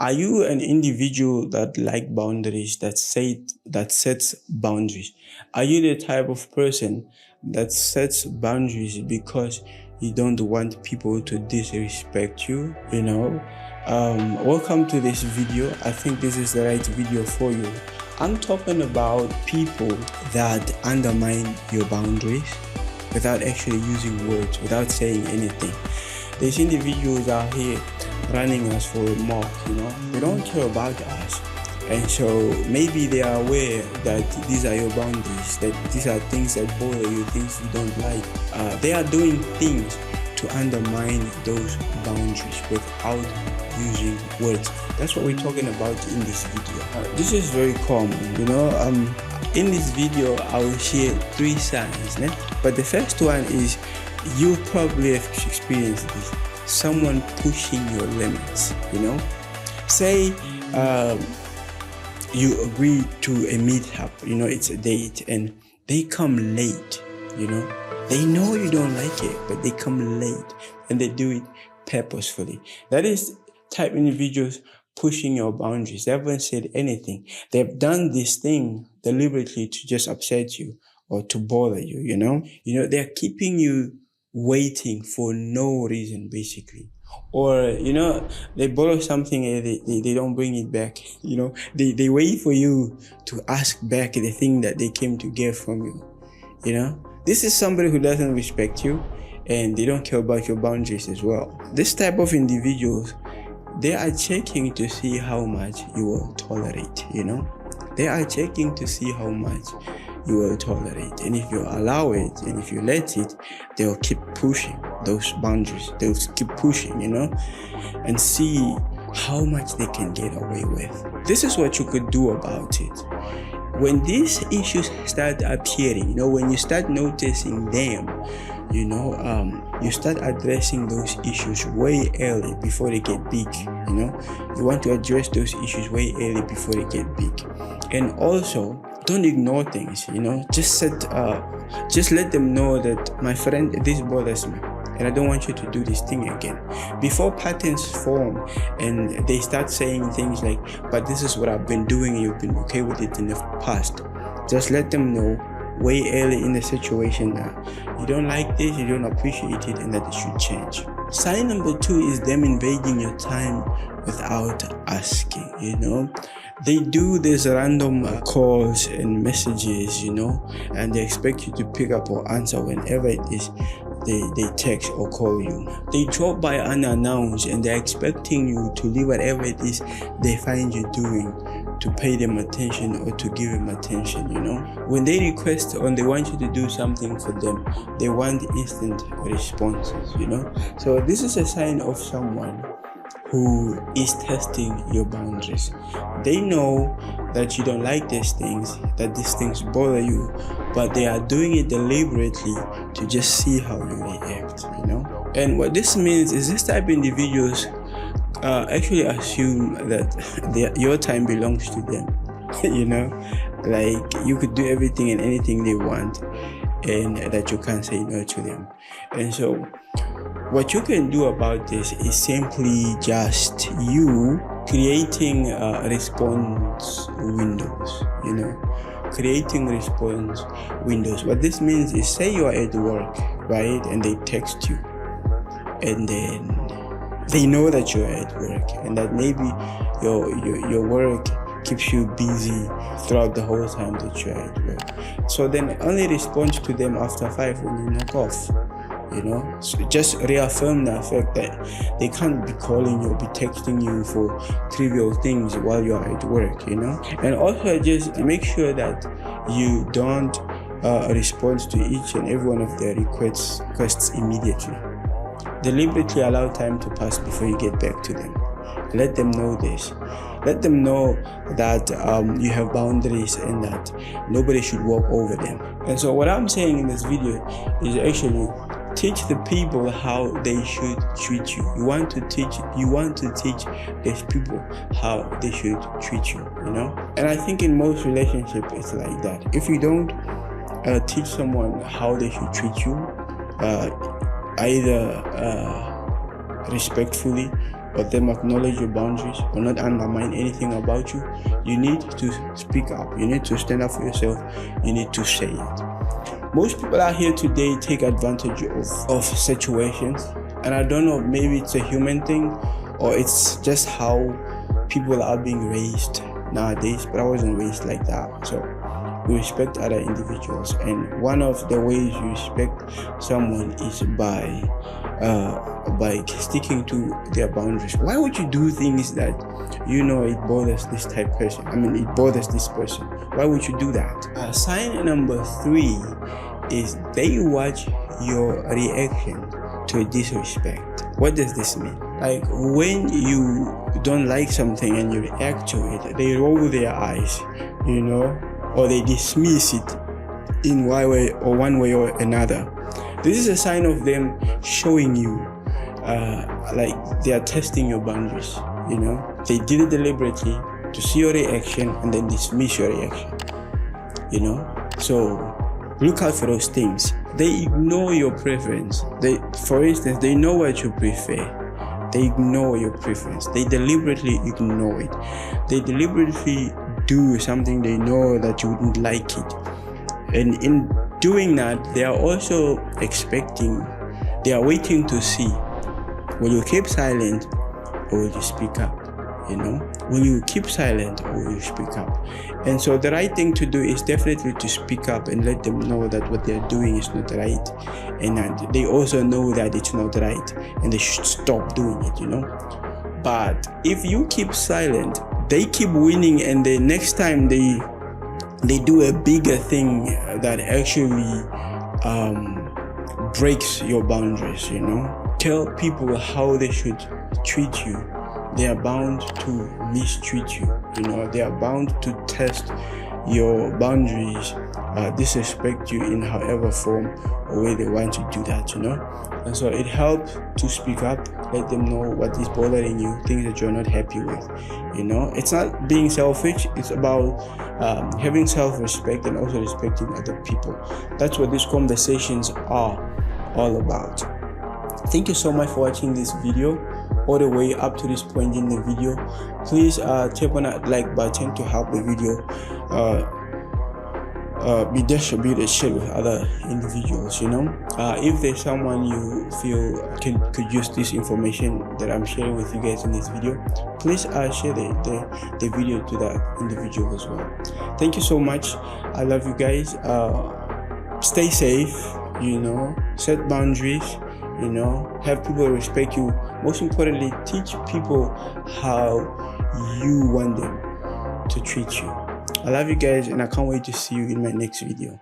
Are you an individual that like boundaries, that sets boundaries? Are you the type of person that sets boundaries because you don't want people to disrespect you? Welcome to this video. I think this is the right video for you. I'm talking about people that undermine your boundaries without actually using words, without saying anything. There's individuals out here running us for a mock, they don't care about us. And so maybe they are aware that these are your boundaries, that these are things that bother you, things you don't like. They are doing things to undermine those boundaries without using words. That's what we're talking about in this video. This is very common, in this video I will share 3 signs, but the first one is you probably have experienced this. Someone pushing your limits, say you agree to a meetup, it's a date, and they come late, they know you don't like it, but they come late and they do it purposefully. That is type individuals pushing your boundaries. They haven't said anything. They've done this thing deliberately to just upset you or to bother you, they're keeping you waiting for no reason, basically. Or they borrow something and they don't bring it back. They wait for you to ask back the thing that they came to get from you. This is somebody who doesn't respect you, and they don't care about your boundaries as well. This type of individuals, they are checking to see how much you will tolerate. They are checking to see how much you will tolerate, and if you allow it and if you let it, they'll keep pushing those boundaries. They'll keep pushing, and see how much they can get away with. This is what you could do about it. When these issues start appearing, when you start noticing them, you start addressing those issues way early before they get big. You want to address those issues way early before they get big. And also, don't ignore things, just let them know that, my friend, this bothers me and I don't want you to do this thing again. Before patterns form and they start saying things like, but this is what I've been doing, you've been okay with it in the past, just let them know way early in the situation that you don't like this, you don't appreciate it, and that it should change. Sign number 2 is them invading your time without asking. They do these random calls and messages, and they expect you to pick up or answer whenever it is they text or call you. They drop by unannounced and they're expecting you to leave whatever it is they find you doing to pay them attention or to give them attention. When they request or they want you to do something for them, they want instant responses. So this is a sign of someone who is testing your boundaries. They know that you don't like these things, that these things bother you, but they are doing it deliberately to just see how you react, And what this means is this type of individuals actually assume that your time belongs to them, like you could do everything and anything they want, and that you can't say no to them. And so what you can do about this is simply just you creating response windows, creating response windows. What this means is, say you are at work, right, and they text you, and then they know that you're at work and that maybe your work keeps you busy throughout the whole time that you're at work. So then only respond to them after 5 when you knock off. So just reaffirm the fact that they can't be calling you or be texting you for trivial things while you're at work, And also just make sure that you don't respond to each and every one of their requests immediately. Deliberately allow time to pass before you get back to them. Let them know this. Let them know that you have boundaries and that nobody should walk over them. And so what I'm saying in this video is actually teach the people how they should treat you. You want to teach these people how they should treat you, And I think in most relationships it's like that. If you don't teach someone how they should treat you, either respectfully or them acknowledge your boundaries or not undermine anything about you, you need to speak up. You need to stand up for yourself. You need to say it. Most people out here today take advantage of situations, and I don't know, maybe it's a human thing or it's just how people are being raised nowadays, but I wasn't raised like that. So we respect other individuals, and one of the ways you respect someone is by sticking to their boundaries. Why would you do things that it bothers this type person? It bothers this person. Why would you do that? Sign number 3 is they watch your reaction to disrespect. What does this mean? Like when you don't like something and you react to it, they roll their eyes, or they dismiss it in one way or another. This is a sign of them showing you like they are testing your boundaries. They did it deliberately to see your reaction and then dismiss your reaction. So look out for those things. They ignore your preference. For instance, they know what you prefer. They ignore your preference. They deliberately ignore it. They deliberately do something they know that you wouldn't like it. And in doing that, they are also they are waiting to see, will you keep silent or will you speak up? Will you keep silent or will you speak up? And so the right thing to do is definitely to speak up and let them know that what they're doing is not right, and that they also know that it's not right and they should stop doing it. But if you keep silent, they keep winning, and the next time they do a bigger thing that actually breaks your boundaries. Tell people how they should treat you. They are bound to mistreat you. They are bound to test your boundaries, disrespect you in however form or way they want to do that. And so it helps to speak up, let them know what is bothering you, things that you're not happy with. It's not being selfish. It's about having self-respect and also respecting other people. That's what these conversations are all about. Thank you so much for watching this video all the way up to this point in the video. Please tap on that like button to help the video be distributed, shared with other individuals. If there's someone you feel could use this information that I'm sharing with you guys in this video, please share the video to that individual as well. Thank you so much. I love you guys. Stay safe, set boundaries, have people respect you. Most importantly, teach people how you want them to treat you. I love you guys, and I can't wait to see you in my next video.